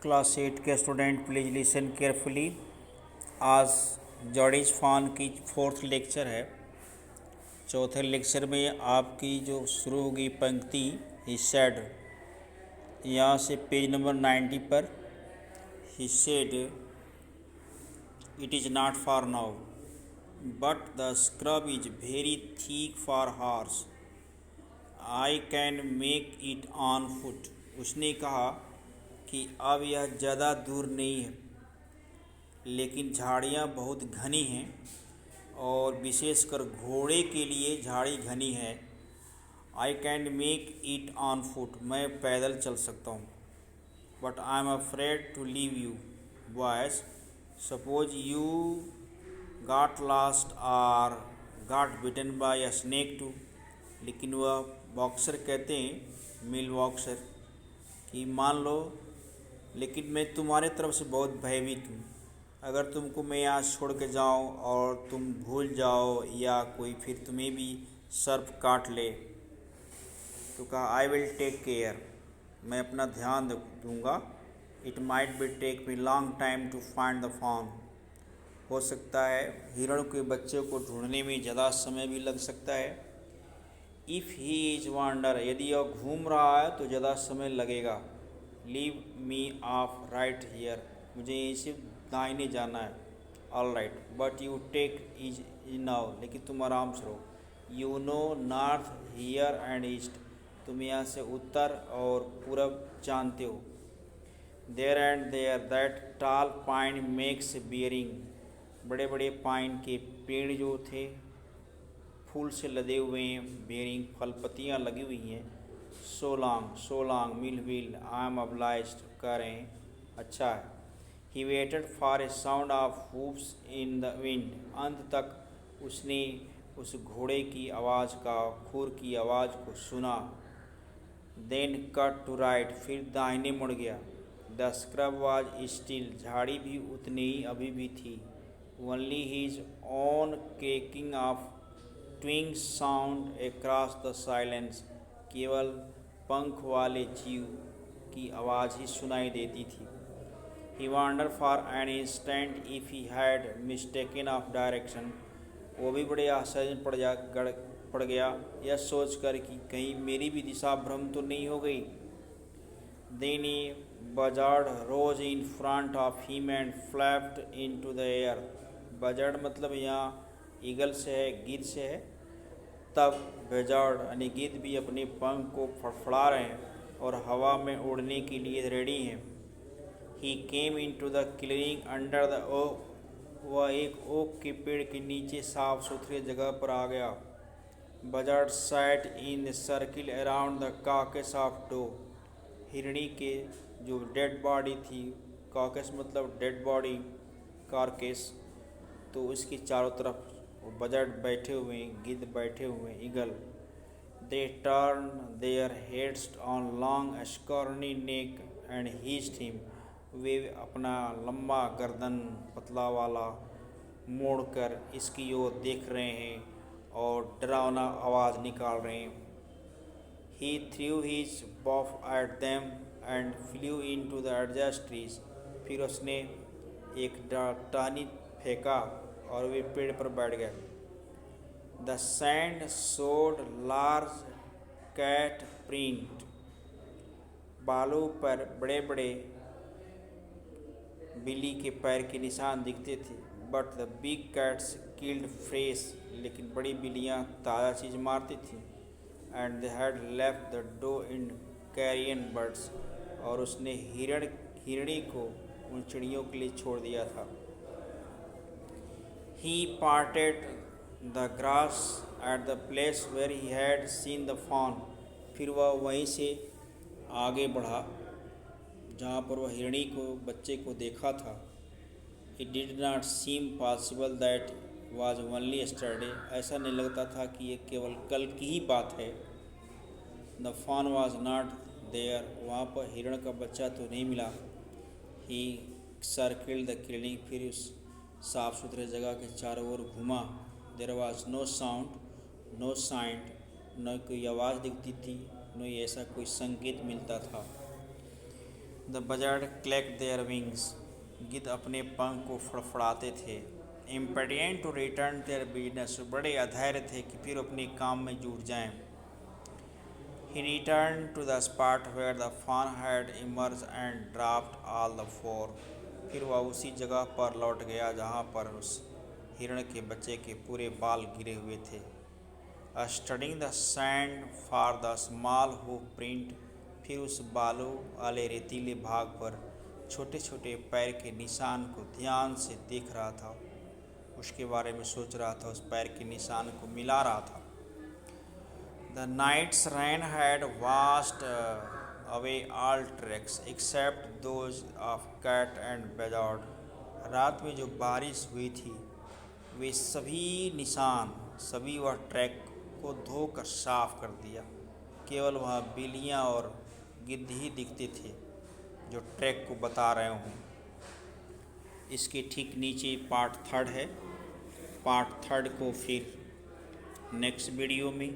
Class 8 के student please listen carefully. आज George fawn की फोर्थ लेक्चर है। चौथे लेक्चर में आपकी जो शुरू होगी पंक्ति ही सेड, यहाँ से पेज नंबर 90 पर he said it is not for now but the scrub is very thick for horse I can make it on foot. उसने कहा कि अब यह ज़्यादा दूर नहीं है, लेकिन झाड़ियाँ बहुत घनी हैं और विशेषकर घोड़े के लिए झाड़ी घनी है। I can make it on foot, मैं पैदल चल सकता हूँ। But I am afraid to leave you boys, suppose you got lost or got bitten by a snake too. लेकिन वह बॉक्सर कहते हैं, मिल बॉक्सर, कि मान लो लेकिन मैं तुम्हारे तरफ से बहुत भयभीत हूँ। अगर तुमको मैं यहाँ छोड़ के जाऊँ और तुम भूल जाओ या कोई फिर तुम्हें भी सर्प काट ले, तो कहा आई विल टेक केयर, मैं अपना ध्यान दूँगा। It might be take me long time to find the fawn. हो सकता है हिरण के बच्चे को ढूंढने में ज़्यादा समय भी लग सकता है। इफ़ ही इज वांडर, यदि वह घूम रहा है तो ज़्यादा समय लगेगा। Leave me off right here, मुझे यहीं से दाहिने जाना है। All right but you take is now, लेकिन तुम आराम से रहो। You know north here and east, तुम यहाँ से उत्तर और पूरब जानते हो। There and there that tall pine makes bearing, बड़े बड़े पाइन के पेड़ जो थे फूल से लदे हुए हैं, बेरिंग फल पत्तियाँ लगी हुई हैं। So long mill wheel, I am obliged, कह रहे हैं अच्छा है। He waited for a sound of hoofs in the wind, अंत तक उसने उस घोड़े की आवाज़ का, खुर की आवाज़ को सुना। देन कट टू राइट, फिर दाहिने मुड़ गया। द स्क्रब वॉज स्टिल, झाड़ी भी उतनी ही अभी भी थी। Only his own cracking of twigs sound across the silence, केवल पंख वाले जीव की आवाज़ ही सुनाई देती थी। He wonder for an instant if he had mistaken of direction, वो भी बड़े आश्चर्य पड़ गया यह सोचकर कि कहीं मेरी भी दिशा भ्रम तो नहीं हो गई। Then a buzzard rose in front of him and flapped into the air. Buzzard मतलब यहाँ ईगल से है, गिद्ध से है। तब बजर्ड यानी गिद्ध भी अपने पंख को फड़फड़ा रहे हैं और हवा में उड़ने के लिए रेडी हैं। He came into the clearing under the oak, वह एक ओक के पेड़ के नीचे साफ सुथरे जगह पर आ गया। Buzzard sat in the circle around the carcass of doe, हिरणी के जो डेड बॉडी थी, कार्केस मतलब डेड बॉडी, कार्केस, तो उसके चारों तरफ बजर्ड बैठे हुए, गिद्ध बैठे हुए, eagle. They turn their heads on long scrawny neck and hissed him, वे अपना लंबा गर्दन पतला वाला मोड़कर इसकी ओर देख रहे हैं और डरावना आवाज़ निकाल रहे हैं। He threw his bough at them and flew into the adjacent trees, फिर उसने एक टहनी फेंका और वे पेड़ पर बैठ गए। The sand showed large cat print, बालों पर बड़े बड़े बिल्ली के पैर के निशान दिखते थे। But the big cats killed fresh, लेकिन बड़ी बिल्लियाँ ताज़ा चीज़ मारती थीं। And they had left the doe in carrion birds, और उसने हिरणी को उन चिड़ियों के लिए छोड़ दिया था। He parted the grass at the place where he had seen the fawn, फिर वह वहीं से आगे बढ़ा जहाँ पर वह हिरणी को बच्चे को देखा था। It did not seem possible that was only yesterday, ऐसा नहीं लगता था कि ये केवल कल की ही बात है। The fawn was not there, वहाँ पर हिरण का बच्चा तो नहीं मिला। He circled the clearing, फिर उस साफ सुथरे जगह के चारों ओर घूमा। There was no sound, no साइंड, न कोई आवाज़ दिखती थी, न ऐसा कोई संकेत मिलता था। The buzzard clack their wings, गिद्ध अपने पंख को फड़फड़ाते थे। इम्पेडिएंट टू रिटर्न देयर बिजनेस, बड़े अधैर्य थे कि फिर अपने काम में जुट जाएं। He return to the spot where the fawn had emerge and draft all the four, फिर वह उसी जगह पर लौट गया जहाँ पर उस हिरण के बच्चे के पूरे बाल गिरे हुए थे। Studying the sand for the small hoof print, फिर उस बालू वाले रेतीले भाग पर छोटे छोटे पैर के निशान को ध्यान से देख रहा था, उसके बारे में सोच रहा था, उस पैर के निशान को मिला रहा था। The night's rain had washed away all tracks except those of cat and buzzard, रात में जो बारिश हुई थी वे सभी निशान, सभी वह ट्रैक को धोकर साफ कर दिया, केवल वहाँ बिल्लियाँ और गिद्ध ही दिखते थे जो ट्रैक को बता रहे हों। इसके ठीक नीचे पार्ट 3 है। पार्ट 3 को फिर नेक्स्ट वीडियो में